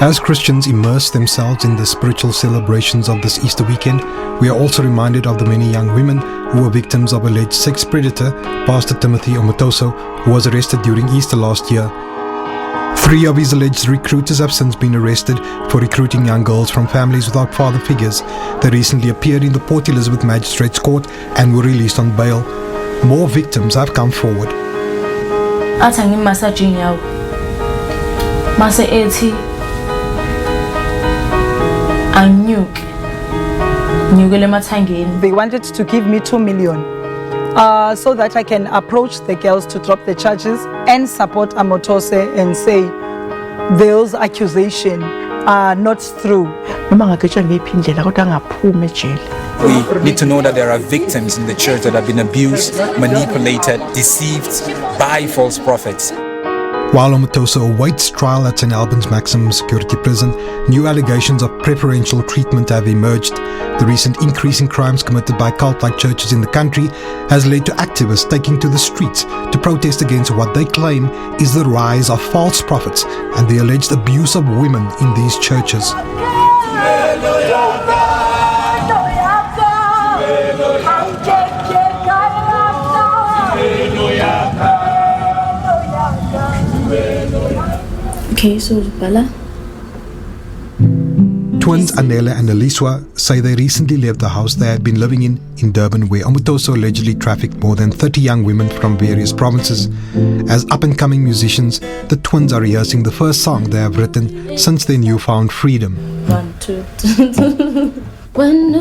As Christians immerse themselves in the spiritual celebrations of this Easter weekend, we are also reminded of the many young women who were victims of alleged sex predator, Pastor Timothy Omotoso, who was arrested during Easter last year. 3 of his alleged recruiters have since been arrested for recruiting young girls from families without father figures. They recently appeared in the Port Elizabeth Magistrates Court and were released on bail. More victims have come forward. They wanted to give me 2 million so that I can approach the girls to drop the charges and support Omotoso and say those accusations are not true. We need to know that there are victims in the church that have been abused, manipulated, deceived by false prophets. While Omotoso awaits trial at St. Albans Maximum Security Prison, new allegations of preferential treatment have emerged. The recent increase in crimes committed by cult-like churches in the country has led to activists taking to the streets to protest against what they claim is the rise of false prophets and the alleged abuse of women in these churches. Okay, so Bala. Twins Anele and Neliswa say they recently left the house they had been living in Durban, where Omotoso allegedly trafficked more than 30 young women from various provinces. As up-and-coming musicians, the twins are rehearsing the first song they have written since their newfound freedom. 1, 2, 3. When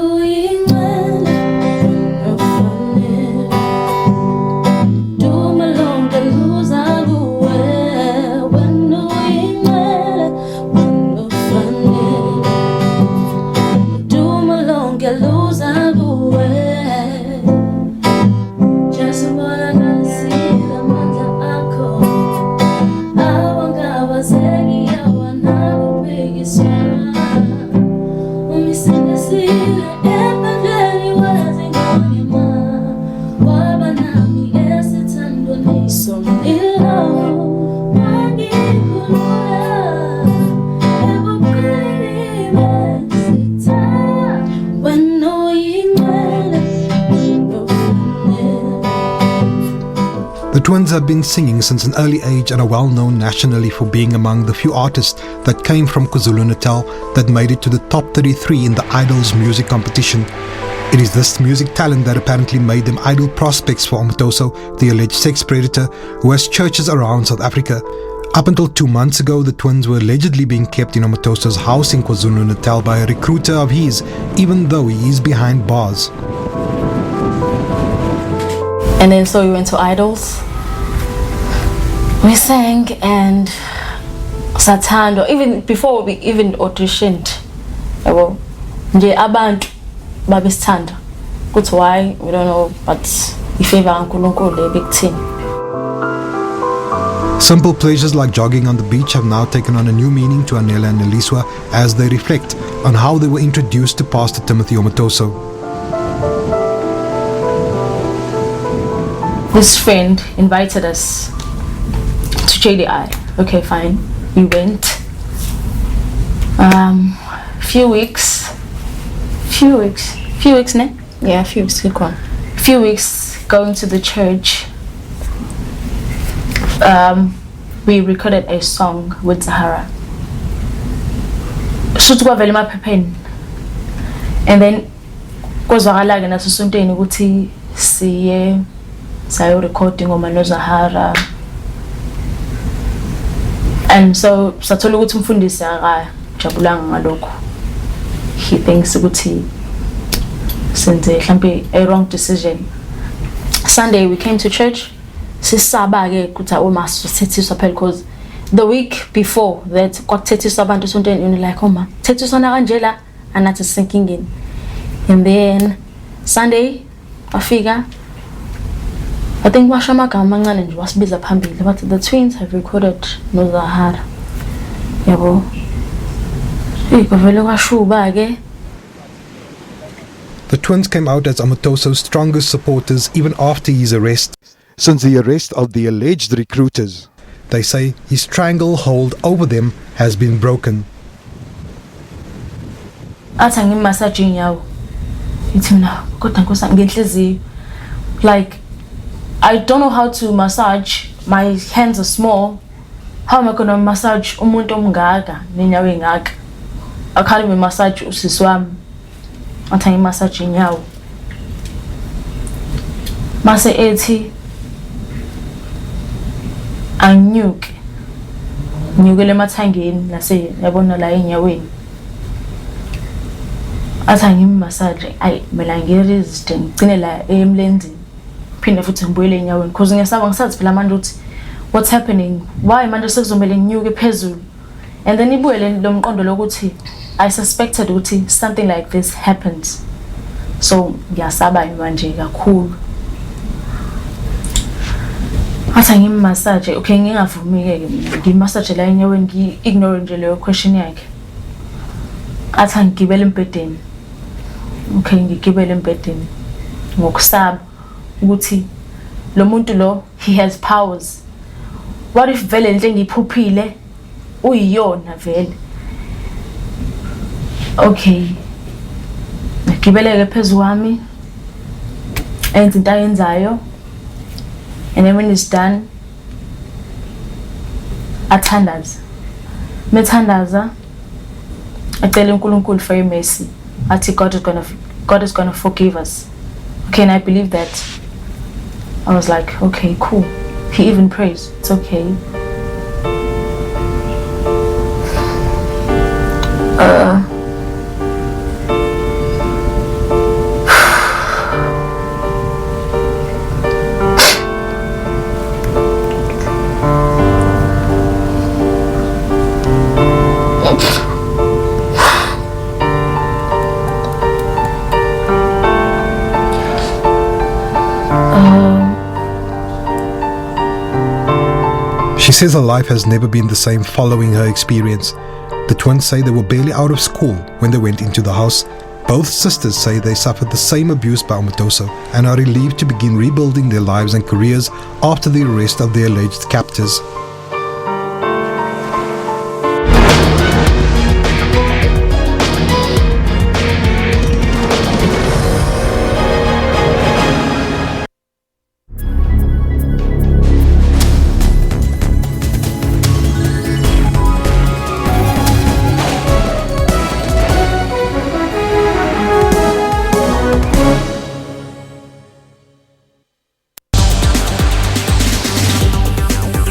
The twins have been singing since an early age and are well known nationally for being among the few artists that came from KwaZulu-Natal that made it to the top 33 in the Idols music competition. It is this music talent that apparently made them ideal prospects for Omotoso, the alleged sex predator who has churches around South Africa. Up until 2 months ago, the twins were allegedly being kept in Omotoso's house in KwaZulu-Natal by a recruiter of his, even though he is behind bars. And then so we went to Idols. We sang and Satando, even before we even auditioned. Nje abantu babesithanda. Kuthi why we don't know, but ifavor uNkulunkulu a big team. Simple pleasures like jogging on the beach have now taken on a new meaning to Anele and Neliswa as they reflect on how they were introduced to Pastor Timothy Omotoso. This friend invited us to JDI. Okay, fine. We went. Few weeks, ne? Yeah, few weeks going to the church. We recorded a song with Zahara. And then kwazwakala naso sontweni ukuthi siye sayo recording ngoma no Zahara. And so sathola ukuthi umfundisi akajabulanga ngalokho. He thinks ukuthi senze mhlambe a wrong decision. Sunday we came to church. Sisaba ke ukuthi awumasithethiswa phela because the week before that kwakuthethiswa abantu sontweni like oma thethiswana kanje la anathi sinking in. And then Sunday afika I think washa amagama amancane nje wasibiza phambili but the twins have recorded no Zahara. Yabo. Ikuvele kwashuba ke. The twins came out as Omotoso's strongest supporters even after his arrest. Since the arrest of the alleged recruiters, they say his stranglehold over them has been broken. athi angimassage inyawo ithi mina kodwa nkosi ngenhliziyo like I don't know how to massage, my hands are small. How am I going to massage umuntu omngaka nenyawo engaka? I can't even massage usisi wami athi angimassage inyawo mase ethi anyuke nyukele emathangeni nase yabona la enyaweni athi angimassage ay mina ngiresist ngicine la emlenzini phinde futhi ngibuyele enyaweni because ngesaba ngisathi phela manje uthi what's happening, why manje sekuzomela nginyuke phezulu, and then ibuyele lo mqondo lokuthi I suspected ukuthi something like this happens, so ngiyasaba manje kakhulu athi ngimassage. Okay, ngingavumi-ke ngimassage la enyaweni ngi-ignore nje leyo question yakhe athi ngigibele embhedeni. Okay, ngigibele embhedeni ngokusaba ukuthi lo muntu lo he has powers. What if vele nje ngiphuphile uyiyona vele? Okay, ngigibeleke phezu kwami enze into ayenzayo, and then when it's done athandaza. Methandaza acele uNkulunkulu for mercy athi God is gonna forgive us. Okay, and I believe that. I was like, okay, cool. He even prays. It's okay. She says her life has never been the same following her experience. The twins say they were barely out of school when they went into the house. Both sisters say they suffered the same abuse by Omotoso and are relieved to begin rebuilding their lives and careers after the arrest of their alleged captors.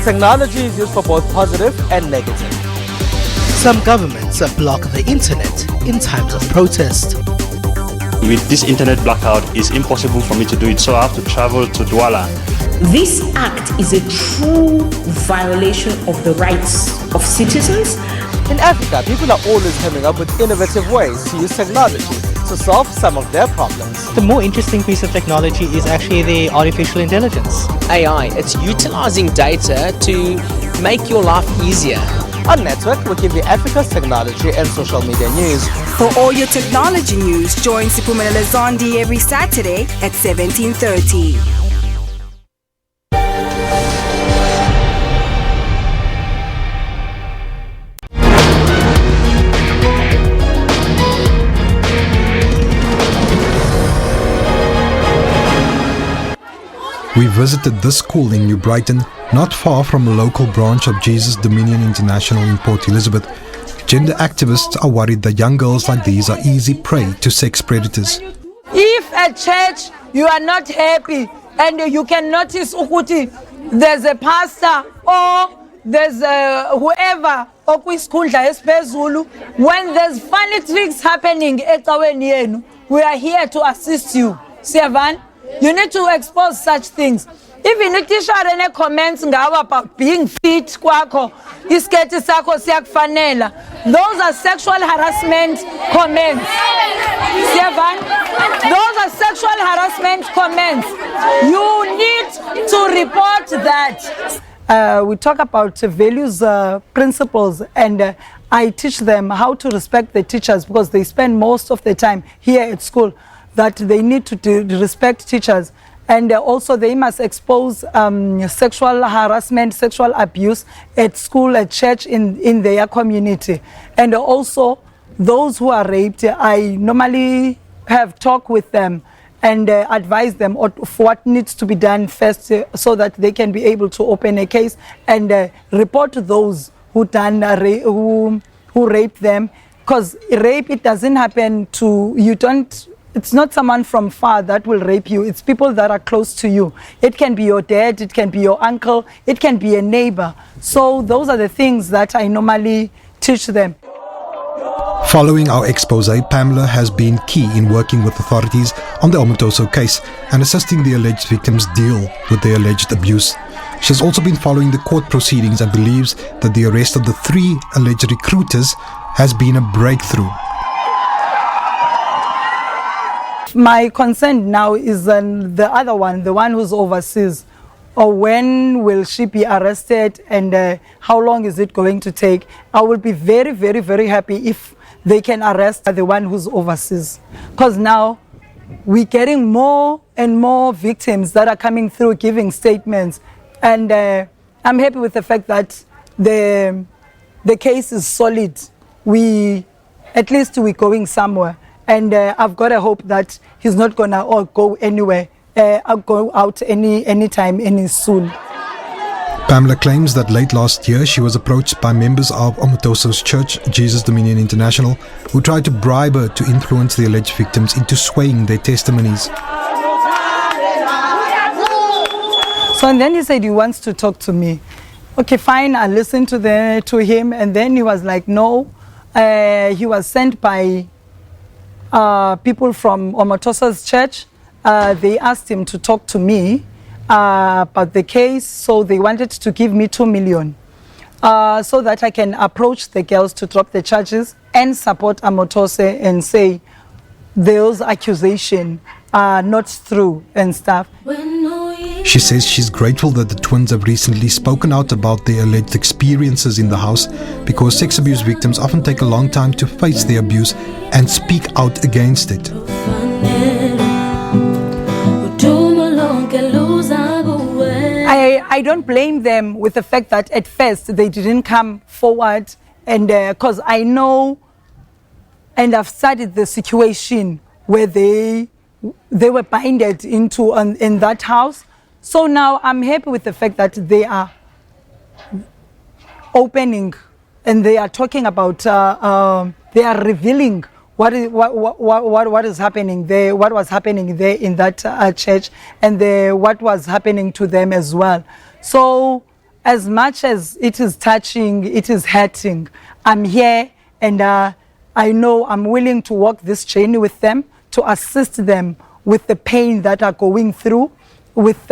Technology is used for both positive and negative. Some governments block the internet in times of protest. With this internet blackout, it's impossible for me to do it, so I have to travel to Douala. This act is a true violation of the rights of citizens. In Africa, people are always coming up with innovative ways to use technology to solve some of their problems. The more interesting piece of technology is actually the artificial intelligence. AI, it's utilizing data to make your life easier. On Network, we give you Africa's technology and social media news. For all your technology news, join Siphumelele Zondi every Saturday at 17:30. We visited this school in New Brighton, not far from a local branch of Jesus Dominion International in Port Elizabeth. Gender activists are worried that young girls like these are easy prey to sex predators. If at church you are not happy and you can notice ukuthi there's a pastor or there's whoever okwiskundla esiphezulu, when there's funny tricks happening ecaweni yenu, we are here to assist you. Siyavan? You need to expose such things. Even if teacher any comments ngawa about being fit kwakho, isketi sakho siyakufanela. Those are sexual harassment comments. Siyavan? Those are sexual harassment comments. You need to report that. We talk about values, principles, and I teach them how to respect the teachers because they spend most of the time here at school. That they need to respect teachers, and also they must expose sexual harassment, sexual abuse at school, at church, in their community. And also those who are raped, I normally have talk with them and advise them of what needs to be done first so that they can be able to open a case and report those who done who raped them. Because rape, it doesn't happen to you. It's not someone from far that will rape you. It's people that are close to you. It can be your dad, it can be your uncle, it can be a neighbor. So those are the things that I normally teach them. Following our expose, Pamela has been key in working with authorities on the Omotoso case and assisting the alleged victims deal with the alleged abuse. She has also been following the court proceedings and believes that the arrest of the 3 alleged recruiters has been a breakthrough. My concern now is the other one, the one who's overseas. Or when will she be arrested and how long is it going to take? I will be very, very, very happy if they can arrest the one who's overseas. Because now we're getting more and more victims that are coming through giving statements. And I'm happy with the fact that the case is solid. At least we're going somewhere. And I've got a hope that he's not going to go anywhere. I'll go out anytime, any soon. Pamela claims that late last year she was approached by members of Omotoso's church, Jesus Dominion International, who tried to bribe her to influence the alleged victims into swaying their testimonies. So and then he said he wants to talk to me. Okay, fine, I listened to him, and then he was like, no. He was sent by people from Omotoso's church. They asked him to talk to me about the case, so they wanted to give me 2 million so that I can approach the girls to drop the charges and support Omotoso and say those accusations are not true and stuff. She says she's grateful that the twins have recently spoken out about their alleged experiences in the house because sex abuse victims often take a long time to face the abuse and speak out against it. I don't blame them with the fact that at first they didn't come forward, and because I know and I've studied the situation where they were binded into in that house. So now I'm happy with the fact that they are opening and they are talking about they are revealing what is happening there, what was happening there in that church, and what was happening to them as well. So as much as it is touching, it is hurting, I'm here, and I know I'm willing to walk this journey with them, to assist them with the pain that are going through, with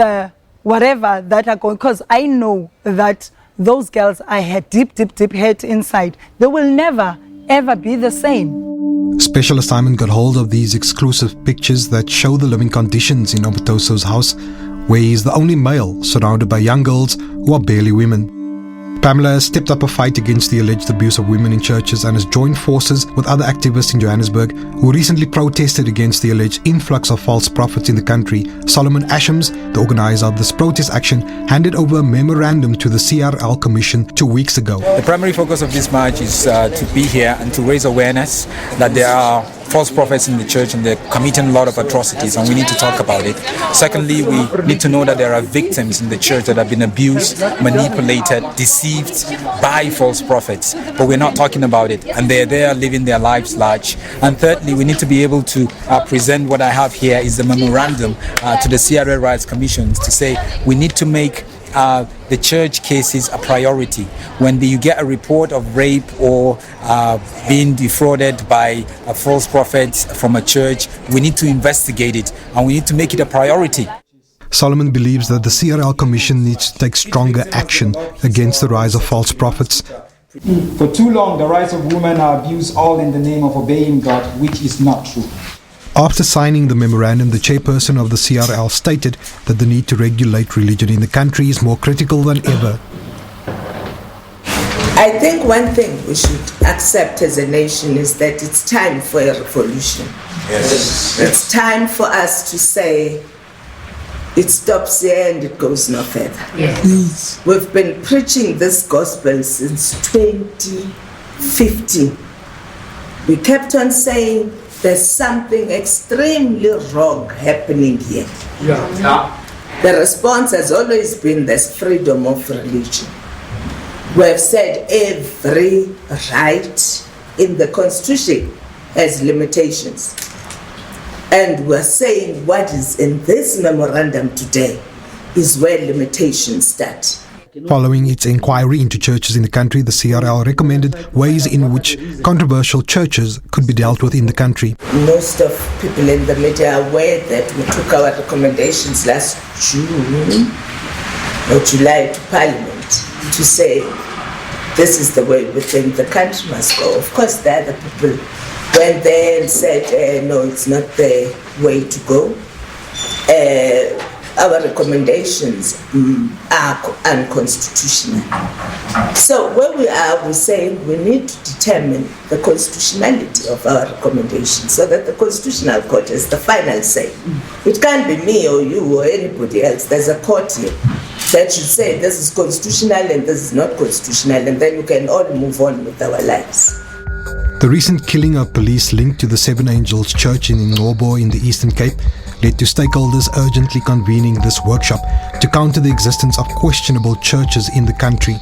whatever that are going, because I know that those girls I had deep hurt inside. They will never, ever be the same. Special Assignment got hold of these exclusive pictures that show the living conditions in Omotoso's house, where he is the only male surrounded by young girls who are barely women. Pamela has stepped up a fight against the alleged abuse of women in churches and has joined forces with other activists in Johannesburg who recently protested against the alleged influx of false prophets in the country. Solomon Ashams, the organizer of this protest action, handed over a memorandum to the CRL Commission 2 weeks ago. The primary focus of this march is to be here and to raise awareness that there are false prophets in the church and they're committing a lot of atrocities, and we need to talk about it. Secondly, we need to know that there are victims in the church that have been abused, manipulated, deceived by false prophets, but we're not talking about it, and they're there living their lives large. And thirdly, we need to be able to present what I have here is the memorandum to the CRL Rights Commission to say we need to make the church cases a priority. When you get a report of rape or being defrauded by false prophets from a church, we need to investigate it and we need to make it a priority. Solomon believes that the CRL Commission needs to take stronger action against the rise of false prophets. For too long, the rights of women are abused, all in the name of obeying God, which is not true. After signing the memorandum, the chairperson of the CRL stated that the need to regulate religion in the country is more critical than ever. I think one thing we should accept as a nation is that it's time for a revolution. Yes. It's time for us to say it stops here and it goes no further. Yes. We've been preaching this gospel since 2015. We kept on saying there's something extremely wrong happening here. The response has always been there's freedom of religion. We have said every right in the Constitution has limitations. And we're saying what is in this memorandum today is where limitations start. Following its inquiry into churches in the country, the CRL recommended ways in which controversial churches could be dealt with in the country. Most of people in the media are aware that we took our recommendations last June or July to Parliament to say this is the way we think the country must go. Of course, the other people went there and said, no, it's not the way to go. Our recommendations are unconstitutional. So where we are, we're saying we need to determine the constitutionality of our recommendations so that the Constitutional Court has the final say. It can't be me or you or anybody else. There's a court here that should say this is constitutional and this is not constitutional, and then we can all move on with our lives. The recent killing of police linked to the Seven Angels Church in Ngobo in the Eastern Cape led to stakeholders urgently convening this workshop to counter the existence of questionable churches in the country.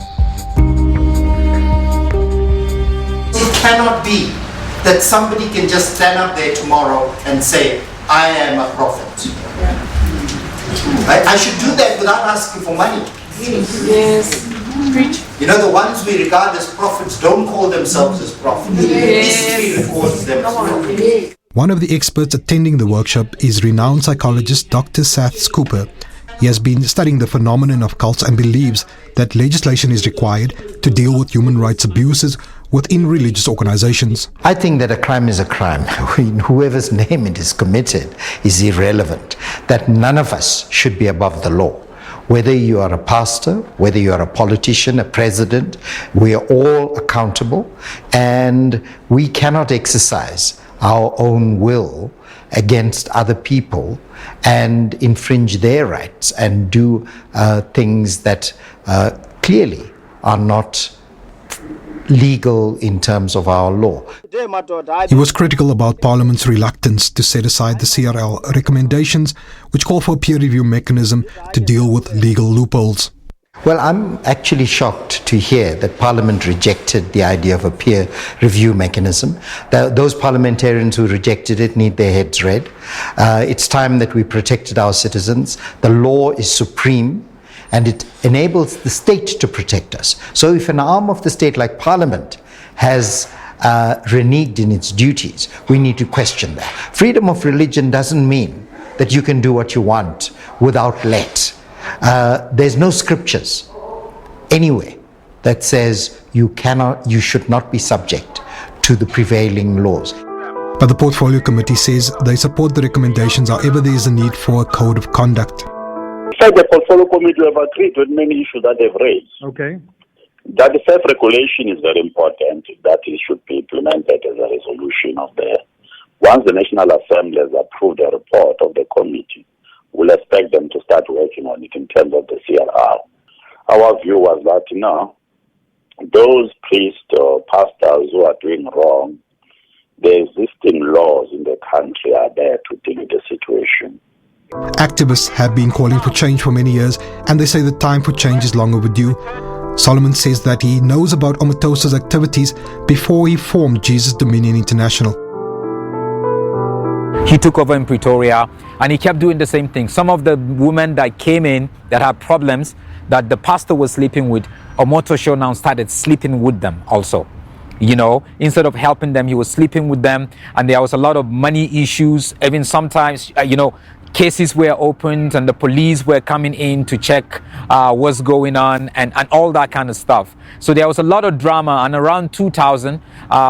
It cannot be that somebody can just stand up there tomorrow and say, I am a prophet. I should do that without asking for money. Yes. Preach. You know, the ones we regard as prophets don't call themselves as prophets. History records them as prophets. One of the experts attending the workshop is renowned psychologist Dr. Seth Cooper. He has been studying the phenomenon of cults and believes that legislation is required to deal with human rights abuses within religious organizations. I think that a crime is a crime. Whoever's name it is committed is irrelevant. That none of us should be above the law. Whether you are a pastor, whether you are a politician, a president, we are all accountable, and we cannot exercise our own will against other people and infringe their rights and do things that clearly are not legal in terms of our law. He was critical about Parliament's reluctance to set aside the CRL recommendations, which call for a peer review mechanism to deal with legal loopholes. Well, I'm actually shocked to hear that Parliament rejected the idea of a peer review mechanism. Those parliamentarians who rejected it need their heads read. It's time that we protected our citizens. The law is supreme, and it enables the state to protect us. So if an arm of the state like Parliament has reneged in its duties, we need to question that. Freedom of religion doesn't mean that you can do what you want without let. There's no scriptures anywhere that says you should not be subject to the prevailing laws. But the Portfolio Committee says they support the recommendations, however there is a need for a code of conduct. The Portfolio Committee have agreed with many issues that they've raised. Okay. That the self-regulation is very important, that it should be implemented as a resolution of once the National Assembly has approved the report of the committee, we'll expect them to start working on it in terms of the CRR. Our view was that, those priests or pastors who are doing wrong, the existing laws in the country are there to deal with the situation. Activists have been calling for change for many years, and they say the time for change is long overdue. Solomon says that he knows about Omotoso's activities before he formed Jesus Dominion International. He took over in Pretoria and he kept doing the same thing. Some of the women that came in that had problems that the pastor was sleeping with, Omotoso now started sleeping with them also. Instead of helping them, he was sleeping with them, and there was a lot of money issues. Even sometimes, cases were opened and the police were coming in to check what's going on and all that kind of stuff. So there was a lot of drama, and around 2000,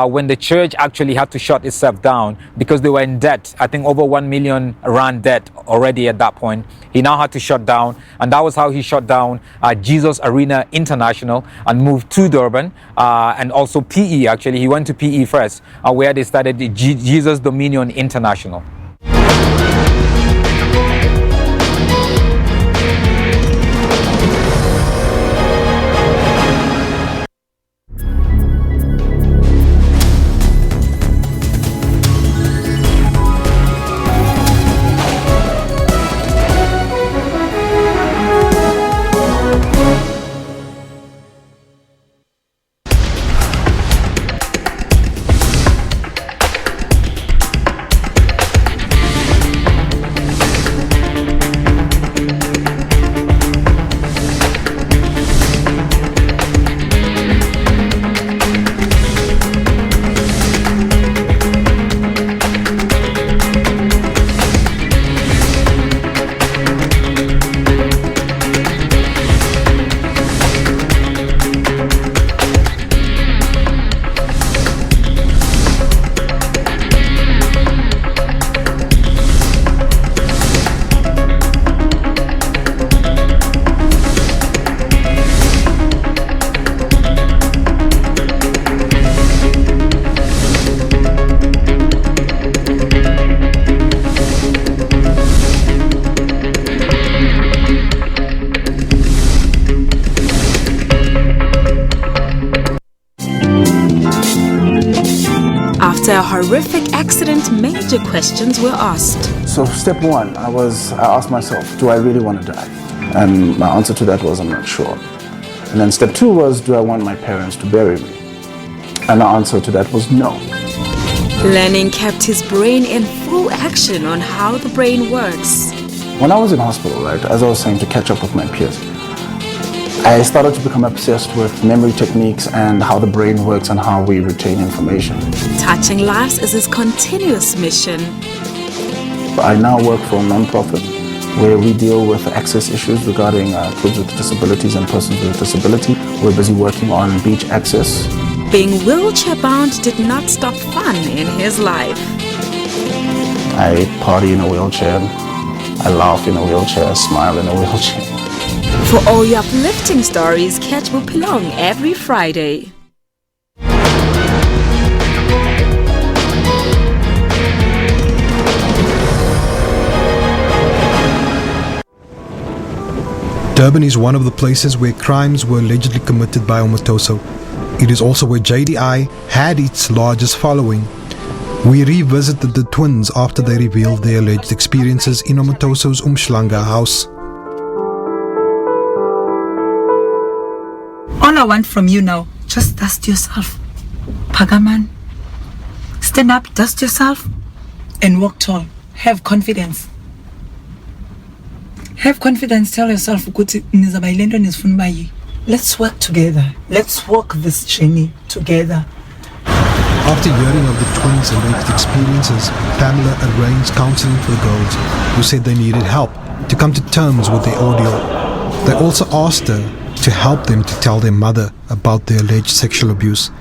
when the church actually had to shut itself down because they were in debt, I think over 1 million rand debt already at that point, he now had to shut down, and that was how he shut down Jesus Arena International and moved to Durban, and also PE actually. He went to PE first, where they started the Jesus Dominion International. After a horrific accident, major questions were asked. So step one, I asked myself, do I really want to die? And my answer to that was, I'm not sure. And then step two was, do I want my parents to bury me? And the answer to that was no. Learning kept his brain in full action on how the brain works. When I was in hospital, right, as I was saying, to catch up with my peers, I started to become obsessed with memory techniques and how the brain works and how we retain information. Touching lives is his continuous mission. I now work for a non-profit where we deal with access issues regarding kids with disabilities and persons with disability. We're busy working on beach access. Being wheelchair-bound did not stop fun in his life. I party in a wheelchair, I laugh in a wheelchair, I smile in a wheelchair. For all your uplifting stories, catch Bupilong every Friday. Durban is one of the places where crimes were allegedly committed by Omotoso. It is also where JDI had its largest following. We revisited the twins after they revealed their alleged experiences in Omotoso's Umhlanga house. All I want from you now, just dust yourself. Pagaman, stand up, dust yourself, and walk tall. Have confidence. Have confidence, tell yourself, let's work together. Let's walk this journey together. After hearing of the twins' alleged experiences, Pamela arranged counseling for the girls who said they needed help to come to terms with their ordeal. They also asked her to help them to tell their mother about their alleged sexual abuse.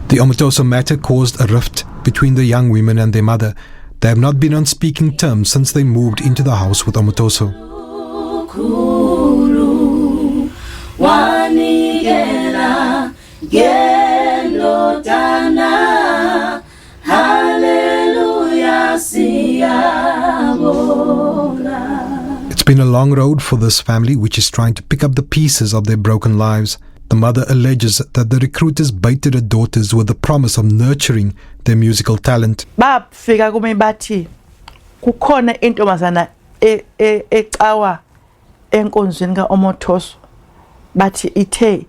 The Omotoso matter caused a rift between the young women and their mother. They have not been on speaking terms since they moved into the house with Omotoso. It's been a long road for this family, which is trying to pick up the pieces of their broken lives. The mother alleges that the recruiters baited her daughters with the promise of nurturing their musical talent. Bafika kumi bathi kukhona intombazana ecawa enkonzweni kaOmotoso bathi ithe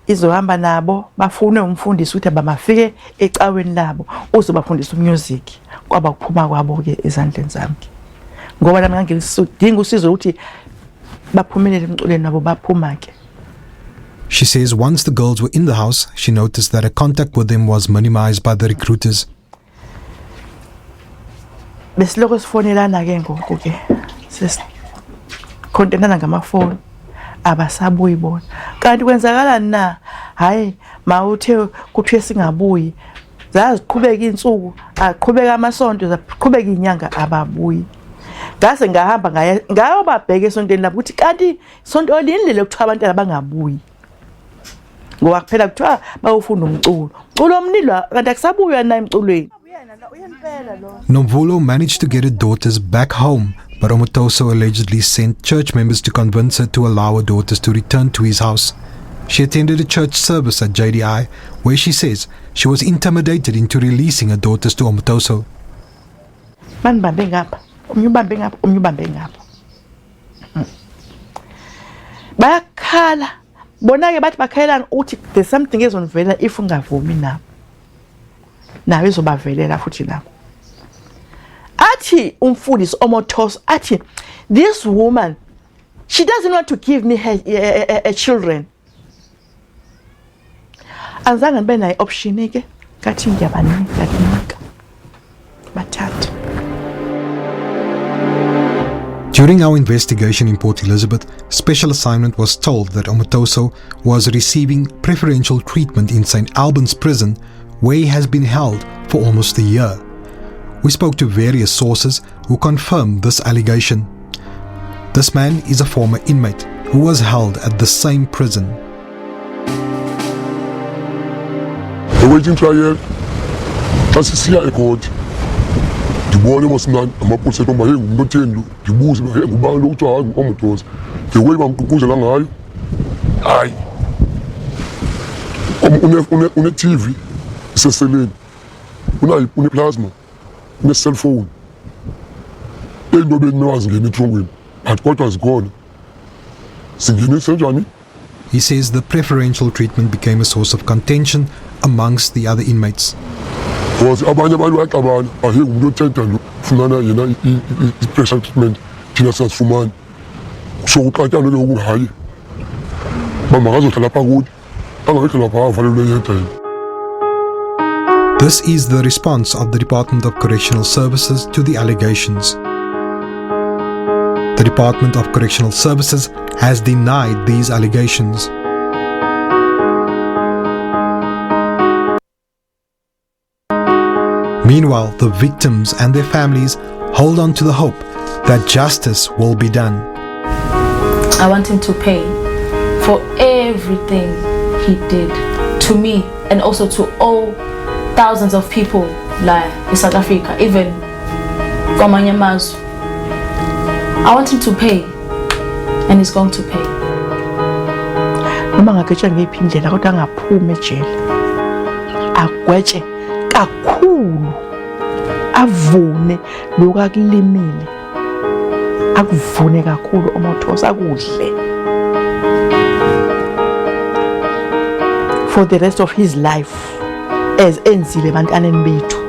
izohamba nabo bafune umfundisi ukuthi abamafike ecaweni labo uzobafundisa umusic kwaba kuphuma kwabo ke ezandleni zami ngoba nami ngangidinga usizo ukuthi baphumelele emculweni nabo baphuma ke. She says once the girls were in the house, she noticed that her contact with them was minimized by the recruiters. Besiloko sifonelana ke ngoku ke sesikhontenana ngamafoni abasabuyi bona kanti kwenzakala na hayi mawuthe kuthiwe singabuyi zaziqhubeka insuku aqhubeka amasonto zaqhubeka inyanga ababuyi ngase ngahamba ngayo babheke esontweni labo ukuthi kanti sonto linile ukuthi abantu abangabuyi ngoba kuphela kuthiwa bawufunda umculo omnilo kanti akusabuya na emculweni. Nomvulo managed to get her daughters back home, but Omotoso allegedly sent church members to convince her to allow her daughters to return to his house. She attended a church service at JDI where she says she was intimidated into releasing her daughters to Omotoso. Banibambe ngapha, umnyubambe ngapha, umnyubambe ngapha. Bayakhala. Bona ke bathi bakhalelana uthi there's something ezonivela if ungavumi nabo. Nawe izobavelela futhi nabo. Athi umfundisi Omotoso athi this woman she doesn't want to give me her children. Anzange nibe nayo option ke kathi ngiyabanika bathatha. During our investigation in Port Elizabeth, Special Assignment was told that Omotoso was receiving preferential treatment in St. Albans Prison, where he has been held for almost a year. We spoke to various sources who confirmed this allegation. This man is a former inmate who was held at the same prison. The waiting trial, as you see at court, the boy was not a map set on my head, not ten, the booze, my head, about no child, Omotoso. The way I'm to go along, I. On the TV, Cecily, une-plasma, une-cellphone. Into beningazingena etrongweni, but kodwa zikhona. Zingenisa njani? He says the preferential treatment became a source of contention amongst the other inmates. Because abanye abantu baxabana, ahe umuntu othenda nje ufumana yena i-pressure treatment, thina sasifumana. So uqatyana ke ngoku hayi. Bamakazohlala apha kuthi, angayihlala apha avalelwe yedwa. This is the response of the Department of Correctional Services to the allegations. The Department of Correctional Services has denied these allegations. Meanwhile, the victims and their families hold on to the hope that justice will be done. I want him to pay for everything he did to me and also to all thousands of people like in South Africa, even kwamanye amazwe. I want him to pay, and he's going to pay. Noma ngagwetsha ngiphi indlela kodwa angaphumi ejele. Agwetshe kakhulu. Avune lokho akulimile. Akuvune kakhulu Omotoso akudle. For the rest of his life as enzile ebantwaneni bethu.